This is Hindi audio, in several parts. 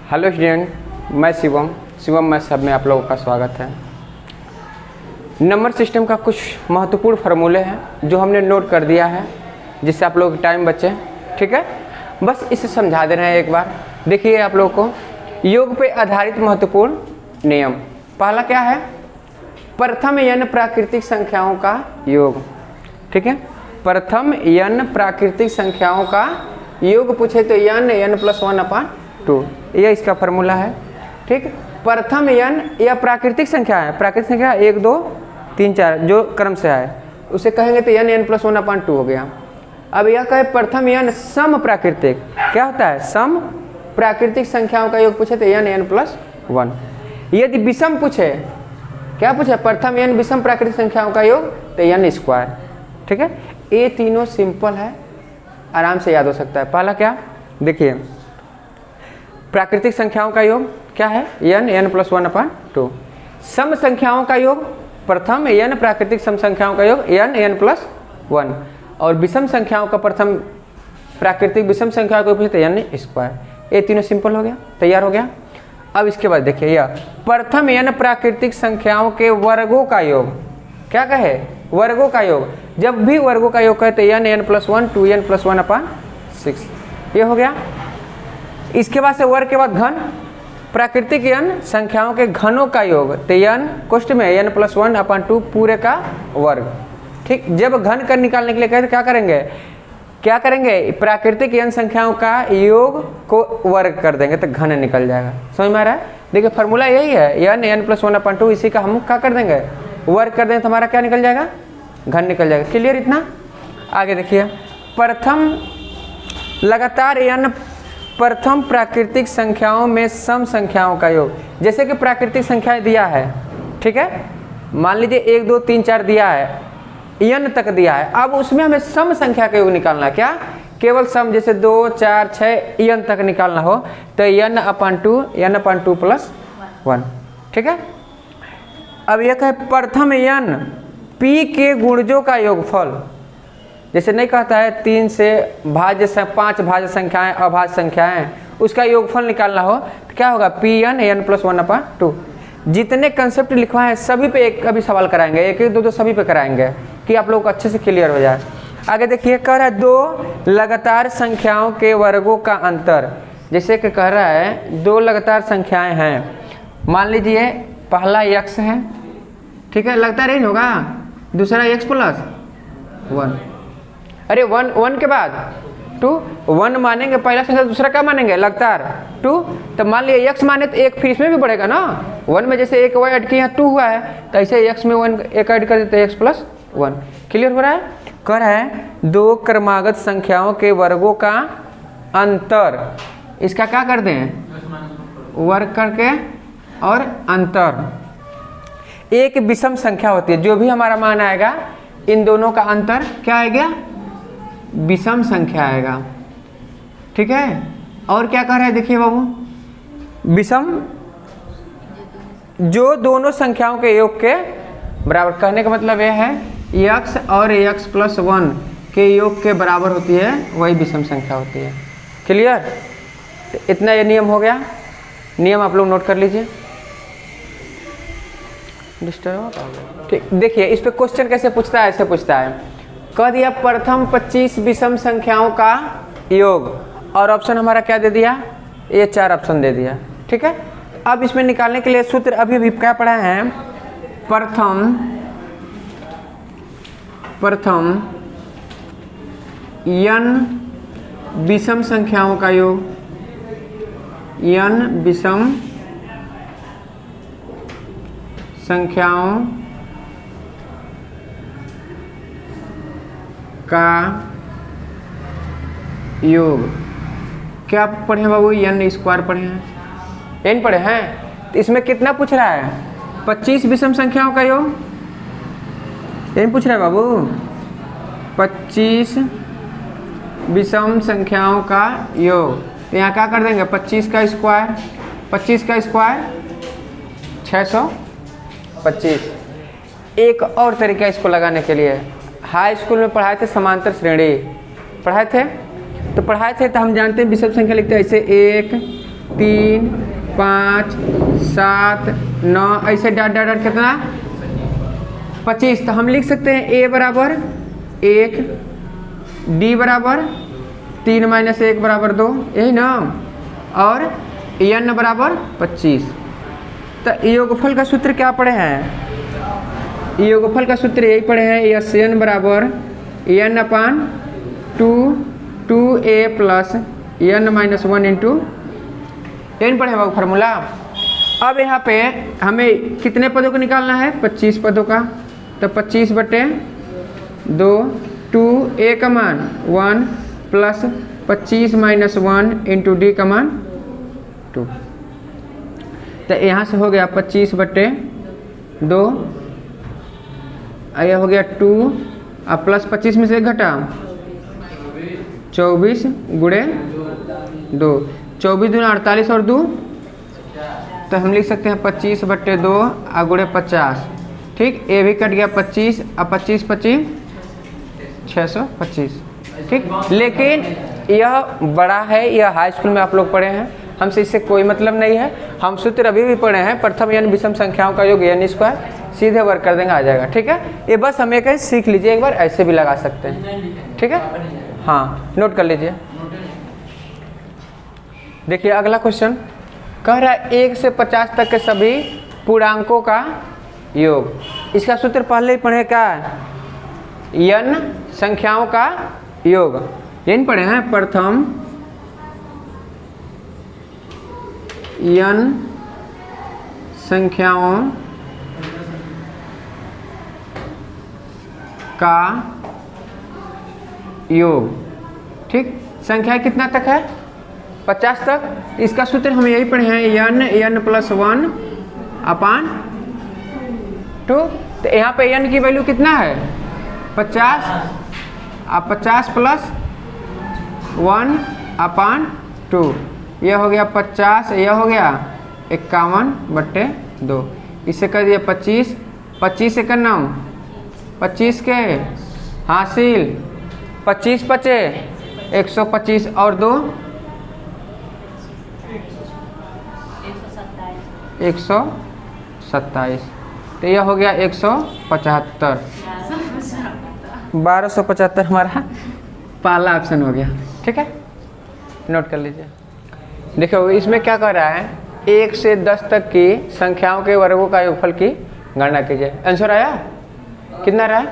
हेलो स्टूडेंट, मैं शिवम मैथ्स हब में आप लोगों का स्वागत है। नंबर सिस्टम का कुछ महत्वपूर्ण फार्मूले हैं जो हमने नोट कर दिया है, जिससे आप लोगों का टाइम बचे। ठीक है, बस इसे समझा दे रहे हैं एक बार। देखिए आप लोगों को योग पे आधारित महत्वपूर्ण नियम। पहला क्या है? प्रथम n प्राकृतिक संख्याओं का योग। ठीक है, प्रथम n प्राकृतिक संख्याओं का योग पूछे तो n + 1/2, यह इसका फार्मूला है। ठीक, प्रथम n यह प्राकृतिक संख्या है। प्राकृतिक संख्या 1 2 3 4 जो क्रम से है उसे कहेंगे तो n + 1/2 हो गया। अब यह कहे प्रथम n सम प्राकृतिक, क्या होता है? सम प्राकृतिक संख्याओं का योग पूछे तो n + 1। यदि विषम पूछे, क्या पूछे? प्रथम n विषम प्राकृतिक संख्याओं का योग तो n²। ठीक है, ये तीनों सिंपल है, आराम से याद हो सकता है। पहला क्या? देखिए, प्राकृतिक संख्याओं का योग क्या है? n + 1/2। सम संख्याओं का योग, प्रथम n प्राकृतिक सम संख्याओं का योग n + 1, और विषम संख्याओं का प्रथम प्राकृतिक विषम संख्याओं का योग n²। ये तीनों सिंपल हो गया, तैयार हो गया। अब इसके बाद देखिए, यह प्रथम n प्राकृतिक संख्याओं के वर्गों का योग, क्या कहे? वर्गों का योग। जब भी वर्गों का योग कहे तो n + 1 2n + 1/6, ये हो गया। इसके बाद से वर्ग के बाद घन, प्राकृतिक n संख्याओं के घनों का योग तो n कोष्ठ में n + 1/2 पूरे का वर्ग। ठीक, जब घन कर निकालने के लिए कहे तो क्या करेंगे? प्राकृतिक n संख्याओं का योग को वर्ग कर देंगे तो घन निकल जाएगा। समझ में आ रहा है? देखिए फार्मूला यही है, n + 1/2, इसी का हम क्या कर देंगे? वर्ग कर देंगे तो हमारा क्या निकल जाएगा? घन निकल जाएगा। क्लियर इतना? आगे देखिए, प्रथम लगातार n प्रथम प्राकृतिक संख्याओं में सम संख्याओं का योग। जैसे कि प्राकृतिक संख्याएं दिया है, ठीक है, मान लीजिए 1 2 3 4 दिया है, n तक दिया है। अब उसमें हमें सम संख्या का योग निकालना है। क्या? केवल सम, जैसे 2 4 6 n तक निकालना हो तो n/2 + 1। ठीक है, अब यह है प्रथम n p के गुणजों का योगफल। जैसे नहीं कहता है 3 से भाज्य 5 भाज्य संख्याएं अभाज्य संख्याएं, उसका योगफल निकालना हो तो क्या होगा? Pn n + 1/2। जितने कंसेप्ट लिखवा है सभी पे एक अभी सवाल कराएंगे, एक एक दो सभी पे कराएंगे कि आप लोग को अच्छे से क्लियर हो जाए। आगे देखिए, कह रहा है 2 लगातार संख्याओं के वर्गों का अंतर। जैसे कि कह रहा है 2 लगातार संख्याएं हैं, मान लीजिए पहला x है, ठीक है, लगातार ही होगा, दूसरा x + 1। अरे 1 के बाद 2, 1 मानेंगे पहला संख्या, दूसरा क्या मानेंगे? लगातार 2। तो मान लिया x माने तो एक फिर इसमें भी बढ़ेगा ना। 1 में जैसे एक y ऐड किया, 2 हुआ है, तो ऐसे x में 1 एक ऐड कर देते x + 1। क्लियर हो रहा है? कर है 2 क्रमागत संख्याओं के वर्गों का अंतर, इसका क्या कर दें? वर्ग करके और अंतर। एक विषम संख्या होती है, जो भी हमारा मान आएगा इन दोनों का अंतर क्या आएगा? विषम संख्या आएगा। ठीक है, और क्या कर रहा है? देखिए बाबू, विषम जो दोनों संख्याओं के योग के बराबर, कहने का मतलब यह है x और x + 1 के योग के बराबर होती है, वही विषम संख्या होती है। क्लियर? तो इतना ये नियम हो गया। नियम आप लोग नोट कर लीजिए। ठीक, देखिए इस पे क्वेश्चन कैसे पूछता है, ऐसे पूछता है, कह दिया प्रथम 25 विषम संख्याओं का योग, और ऑप्शन हमारा क्या दे दिया? ये 4 ऑप्शन दे दिया। ठीक है, अब इसमें निकालने के लिए सूत्र अभी क्या पढ़ा है? प्रथम n विषम संख्याओं का योग, n विषम संख्याओं का योग। क्या पढ़े हैं बाबू? n² पढ़े हैं, n पढ़े हैं। तो इसमें कितना पूछ रहा है? 25 विषम संख्याओं का योग, n पूछ रहा है बाबू। 25 विषम संख्याओं का योग, तो यहाँ क्या कर देंगे? 25 का स्क्वायर, 25 का स्क्वायर 625। एक और तरीका इसको लगाने के लिए, हाई स्कूल में पढ़ाए थे समांतर श्रेणी, पढ़ाए थे तो हम जानते हैं विषम संख्या लिखते हैं ऐसे 1 3 5 7 9 ऐसे डॉट डॉट डॉट कितना 25। तो हम लिख सकते हैं a बराबर 1, d बराबर 3 माइनस 1 बराबर 2, यही ना, और n बराबर 25। तो योगफल का सूत्र क्या पढ़े हैं? योगफल का सूत्र यही पढ़े हैं, यस n बराबर n अपान 2a plus n minus 1 into n पढ़े बाबू फार्मूला। अब यहाँ पे हमें कितने पदों को निकालना है? 25 पदों का। तो 25 बटे 2, 2a का मान 1 प्लस 25 माइनस 1 इंटू डी का मान 2। तो यहाँ से हो गया 25 बटे 2, यह हो गया 2 अब प्लस 25 में से एक घटा 24 गुणे 2, 24 दूना 48 और 2, तो हम लिख सकते हैं 25 बटे 2 और गुणे 50। ठीक, ये भी कट गया 25, अब 25 25 625। ठीक, लेकिन यह बड़ा है, यह हाई स्कूल में आप लोग पढ़े हैं, हमसे इससे कोई मतलब नहीं है। हम सूत्र अभी भी पढ़े हैं, प्रथम यानी विषम संख्याओं का योग n स्क्वायर, सीधे वर्क कर देंगे, आ जाएगा। ठीक है, ये बस हमें कहीं सीख लीजिए, एक बार ऐसे भी लगा सकते हैं। ठीक है, हाँ नोट कर लीजिए। देखिए अगला क्वेश्चन कह रहा है 1 से 50 तक के सभी पूर्णांकों का योग। इसका सूत्र पहले ही पढ़े, क्या है? n संख्याओं का योग, यही पढ़े हैं। प्रथम n संख्याओं का योग। ठीक, संख्या कितना तक है? 50 तक। इसका सूत्र हम यही पढ़े हैं, n प्लस 1 अपान 2। तो यहाँ पे n की वैल्यू कितना है? 50, अब 50 प्लस 1 अपान 2, यह हो गया 50, यह हो गया 51 बटे 2। इससे कर दिया 25, 25 से करना 25 के हासिल, 25 बचे 125 और 2 127। तो यह हो गया 175, 1275 हमारा पहला ऑप्शन हो गया। ठीक है, नोट कर लीजिए। देखो इसमें क्या कर रहा है, 1 से 10 तक की संख्याओं के वर्गों का योगफल की गणना कीजिए। आंसर आया कितना रहा?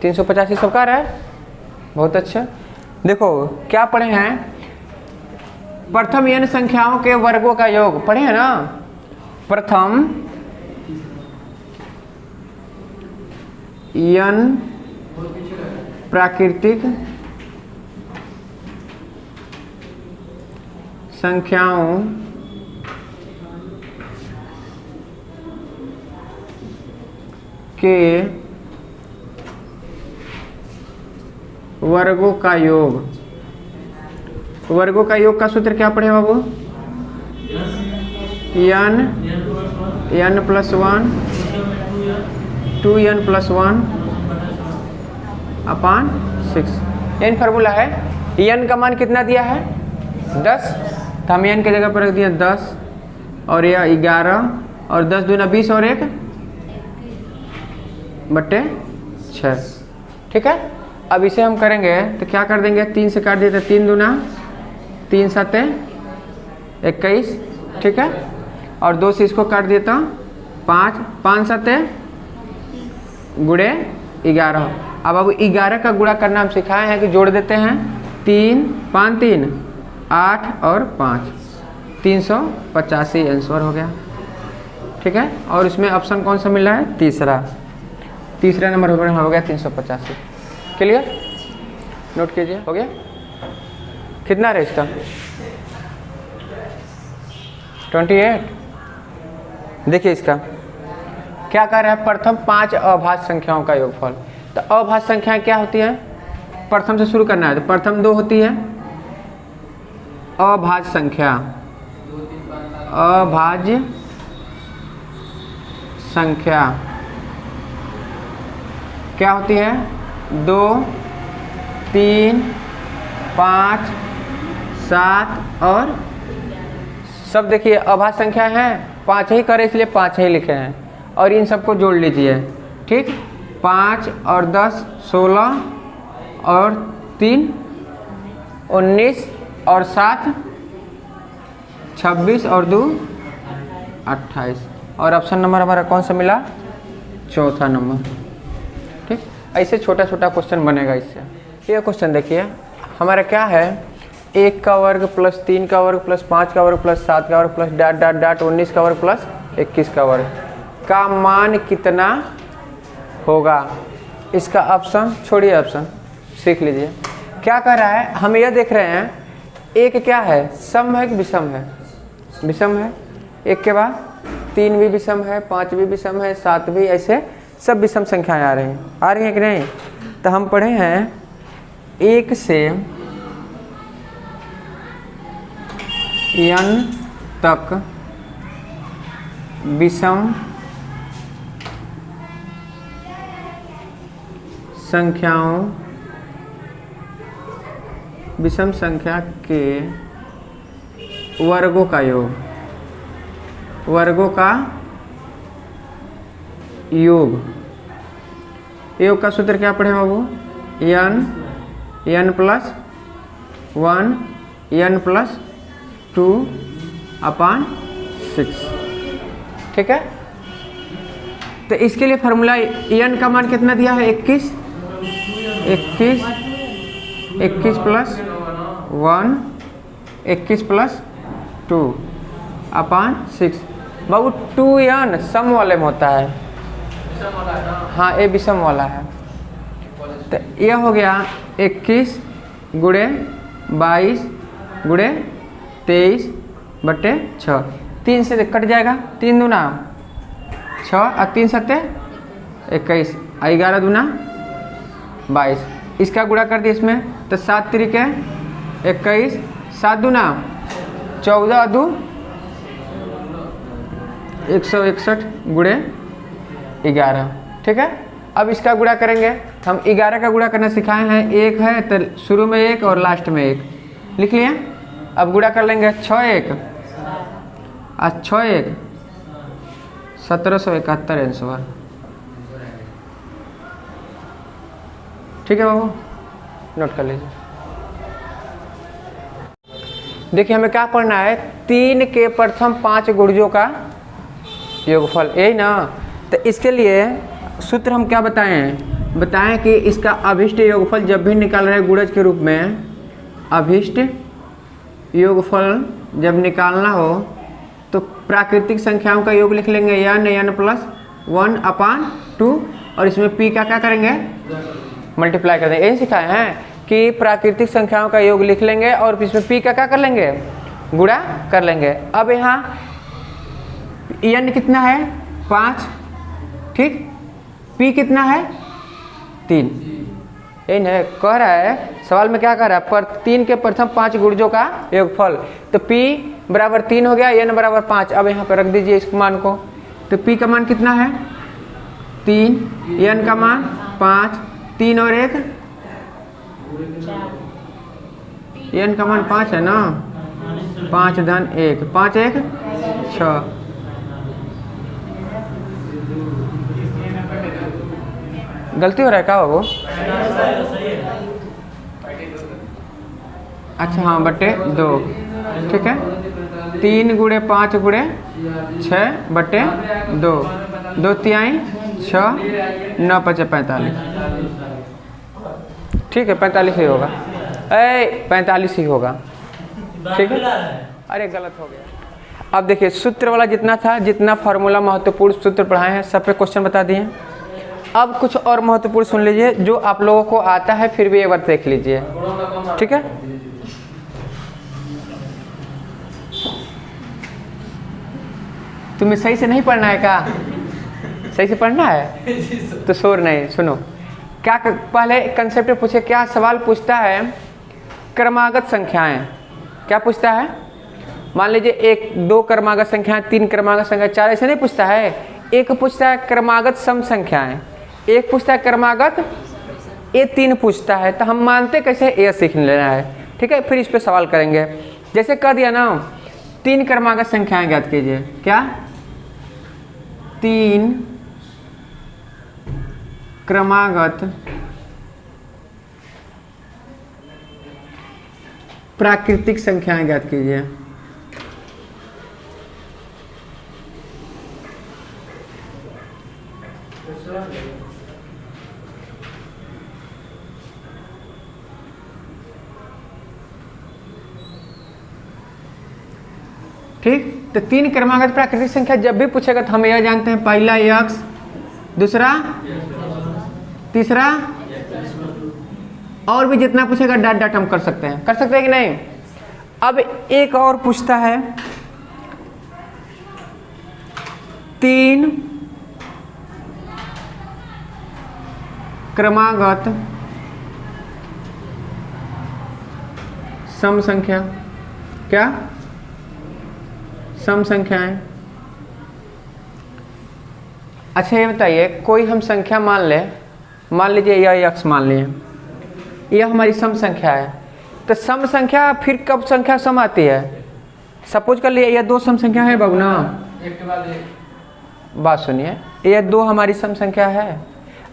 385 सबका रहा है, बहुत अच्छा। देखो क्या पढ़े हैं, प्रथम n संख्याओं के वर्गों का योग पढ़े हैं ना। प्रथम n प्राकृतिक संख्याओं के वर्गों का योग। वर्गों का योग का सूत्र क्या पढ़े बाबू? n प्लस 1 2n प्लस 1 अपान 6, n फार्मूला है। n का मान कितना दिया है? 10, तो हम n की जगह पर रख दिया 10 और यह 11 और 10 दूना 20 और 1 बटे 6। ठीक है, अब इसे हम करेंगे तो क्या कर देंगे, 3 से काट देते, 3 दूना 3 सते 21। ठीक है, और 2 से इसको काट देता 5, 5 सते गुणे 11। अब 11 का गुणा करना हम सिखाए हैं कि जोड़ देते हैं, 3 5 3 8 और 5 385 आंसर हो गया। ठीक है, और इसमें ऑप्शन कौन सा मिल रहा है? तीसरा नंबर हो गया 385। क्लियर, नोट कीजिए, हो गया। कितना रहा इसका? 28। देखिए इसका क्या कर रहा है, प्रथम 5 अभाज्य संख्याओं का योगफल। तो अभाज्य संख्याएं क्या होती है? प्रथम से शुरू करना है, तो प्रथम 2 होती है अभाज्य संख्या। अभाज्य संख्या क्या होती है? 2 3 5 7 और सब देखिए अभाज्य संख्या है, 5 ही करे इसलिए 5 ही लिखे हैं। और इन सबको जोड़ लीजिए, ठीक। 5 और 10 16 और 3 19 और 7 26 और 2 28। और ऑप्शन नंबर हमारा कौन सा मिला? चौथा नंबर, ठीक। ऐसे छोटा छोटा क्वेश्चन बनेगा इससे। ये क्वेश्चन देखिए हमारा क्या है, 1 का वर्ग प्लस 3 का वर्ग प्लस 5 का वर्ग प्लस 7 का वर्ग प्लस डॉट डॉट डॉट 19 का वर्ग प्लस 21 का वर्ग का मान कितना होगा। इसका ऑप्शन छोड़िए, ऑप्शन सीख लीजिए। क्या कर रहा है, हम यह देख रहे हैं एक क्या है, सम है कि विषम है? विषम है। एक के बाद 3 भी विषम है, 5 भी विषम है, 7 भी, ऐसे सब विषम संख्याएं आ रही हैं कि नहीं? तो हम पढ़े हैं 1 से n तक विषम संख्याओं, विषम संख्या के वर्गों का योग, वर्गों का योग। योग का सूत्र क्या पढ़े बाबू? n प्लस 1 n प्लस 2 अपान 6, ठीक है। तो इसके लिए फार्मूला n का मान कितना दिया है? 21 प्लस 1 21 प्लस 2 अपान 6। बाबू 2n सम वाले में होता है, हाँ ये विषम वाला है। तो यह हो गया 21 गुणे 22 गुणे 23 बटे 6। 3 से कट जाएगा, 3 दूना 6 और 3 सत्ते 21 और 11 दूना 22। इसका गुणा कर दिए इसमें, तो 7 तिरिके 21, 7 दूना 14 2 161 गुणे 11, ठीक है। अब इसका गुणा करेंगे हम। 11 का गुणा करना सिखाए हैं, 1 है तो शुरू में 1 और लास्ट में 1 लिख लिए। अब गुणा कर लेंगे 6 1 और 6 1 1771 आंसर, ठीक है बाबू, नोट कर लीजिए। देखिए हमें क्या पढ़ना है, 3 के प्रथम 5 गुणजों का योगफल, यही ना। तो इसके लिए सूत्र हम क्या बताएं कि इसका अभिष्ट योगफल जब भी निकाल रहे गुणज के रूप में, अभिष्ट योगफल जब निकालना हो तो प्राकृतिक संख्याओं का योग लिख लेंगे n प्लस 1 अपान 2, और इसमें p का क्या करेंगे? मल्टीप्लाई कर देंगे। यही सिखाए हैं कि प्राकृतिक संख्याओं का योग लिख लेंगे और इसमें p का क्या कर लेंगे? गुणा कर लेंगे। अब यहाँ n कितना है? 5, ठीक। p कितना है? 3। यही है कह रहा है, सवाल में क्या कह रहा है, पर 3 के प्रथम 5 गुणजों का योगफल। तो p बराबर 3 हो गया, n बराबर 5। अब यहाँ पर रख दीजिए इस मान को। तो p का मान कितना है? 3, n का मान 5, 3 और 1 n का मान 5 है ना, 5 धन 1, 5 1 6। गलती हो रहा है क्या वो? अच्छा हाँ, बटे 2, ठीक है। 3 गुणे 5 गुणे 6 बटे 2, 2 तिहाई 6, 9 5 45, ठीक है। 45 ही होगा, 45 ही होगा, ठीक है। अरे गलत हो गया। अब देखिए सूत्र वाला जितना था, जितना फार्मूला महत्वपूर्ण सूत्र पढ़ाए हैं सब पे क्वेश्चन बता दिए। अब कुछ और महत्वपूर्ण सुन लीजिए जो आप लोगों को आता है, फिर भी एक बार देख लीजिए, ठीक है। तुम्हें सही से नहीं पढ़ना है क्या? सही से पढ़ना है तो शोर नहीं, सुनो। क्या पहले कंसेप्ट पूछे, क्या सवाल पूछता है? क्रमागत संख्याएं। क्या पूछता है? मान लीजिए 1 2 क्रमागत संख्याएं, 3 क्रमागत संख्या, 4, ऐसे नहीं पूछता है। एक पूछता है क्रमागत सम संख्याएं, एक पूछता है क्रमागत, ये 3 पूछता है। तो हम मानते कैसे, ये सीख लेना है, ठीक है। फिर इस पे सवाल करेंगे। जैसे कह दिया ना 3 क्रमागत संख्याएं ज्ञात कीजिए। क्या? 3 क्रमागत प्राकृतिक संख्याएं ज्ञात कीजिए। ठीक, तो 3 क्रमागत प्राकृतिक संख्या जब भी पूछेगा तो हम यह जानते हैं, पहला x, दूसरा, तीसरा, और भी जितना पूछेगा डॉट डॉट हम कर सकते हैं कि नहीं। अब एक और पूछता है, 3 क्रमागत सम संख्या। क्या? सम संख्याएं। अच्छा ये बताइए, कोई हम संख्या मान लीजिए यह x मान लिए, यह हमारी सम संख्या है। तो सम संख्या फिर कब संख्या सम आती है? सपोज कर लिए यह 2 सम संख्या है बाबू ना, एक के बाद एक। बात सुनिए, यह 2 हमारी सम संख्या है।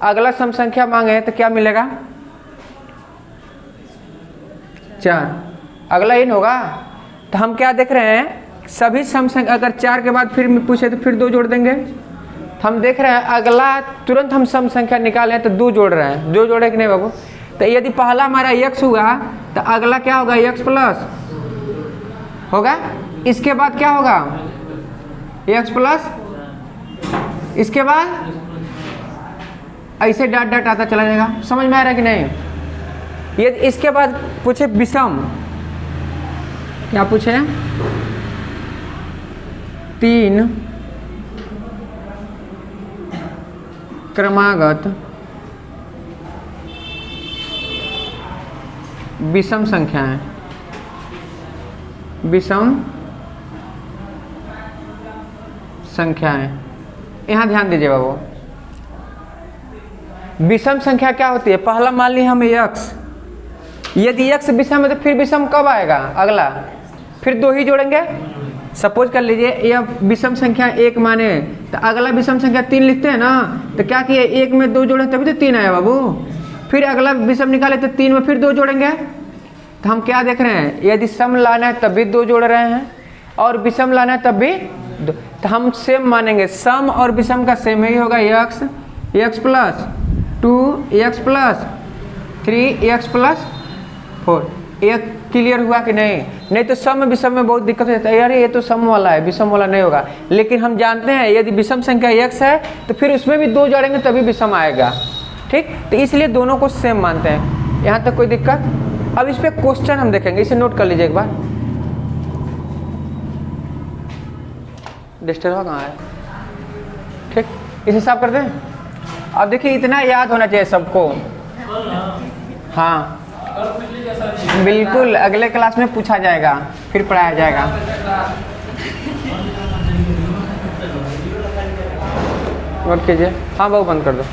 अगला सम संख्या मांगे तो क्या मिलेगा? 4। अगला इन होगा। तो हम क्या देख रहे हैं, सभी सम संख्या अगर 4 के बाद फिर पूछे तो फिर 2 जोड़ देंगे। हम देख रहे हैं अगला तुरंत हम सम संख्या निकालें तो 2 जोड़ रहे हैं। 2 जोड़े कि नहीं बाबू? तो यदि पहला हमारा x हुआ तो अगला क्या होगा? x प्लस होगा। इसके बाद क्या होगा? x plus. इसके बाद ऐसे डॉट डॉट आता चला जाएगा। समझ में आ रहा है कि नहीं? ये इसके बाद पूछे विषम, क्या पूछे? 3 क्रमागत विषम संख्याएं। विषम संख्याएं, यहाँ ध्यान दीजिए बाबू। विषम संख्या क्या होती है? पहला मान ली हम x, यदि x विषम है तो फिर विषम कब आएगा? अगला फिर 2 ही जोड़ेंगे। सपोज कर लीजिए यह विषम संख्या 1 माने तो अगला विषम संख्या 3 लिखते हैं ना, तो क्या किए 1 में 2 जोड़े तभी तो 3 आया बाबू। फिर अगला विषम निकाले तो 3 में फिर 2 जोड़ेंगे। तो हम क्या देख रहे हैं, यदि सम लाना है तब भी 2 जोड़ रहे हैं और विषम लाना है तब भी 2। तो हम सेम मानेंगे, सम और विषम का सेम ही होगा। x plus 2, x plus 3, x plus 4। एक क्लियर हुआ कि नहीं? नहीं तो सम विषम में बहुत दिक्कत होता है, यार ये तो सम वाला है, विषम वाला नहीं होगा। लेकिन हम जानते हैं यदि विषम संख्या x है तो फिर उसमें भी 2 जोड़ेंगे तभी विषम आएगा। ठीक, तो इसलिए दोनों को सेम मानते हैं। यहाँ तक कोई दिक्कत? अब इस पे क्वेश्चन हम देखेंगे, इसे नोट कर लीजिए एक बार। डिस्टर्ब कहाँ है? ठीक, इसे साफ कर दें। अब देखिए इतना याद होना चाहिए सबको। हाँ बिल्कुल, अगले क्लास में पूछा जाएगा, फिर पढ़ाया जाएगा। नोट कीजिए। हाँ बाबू बंद कर दो।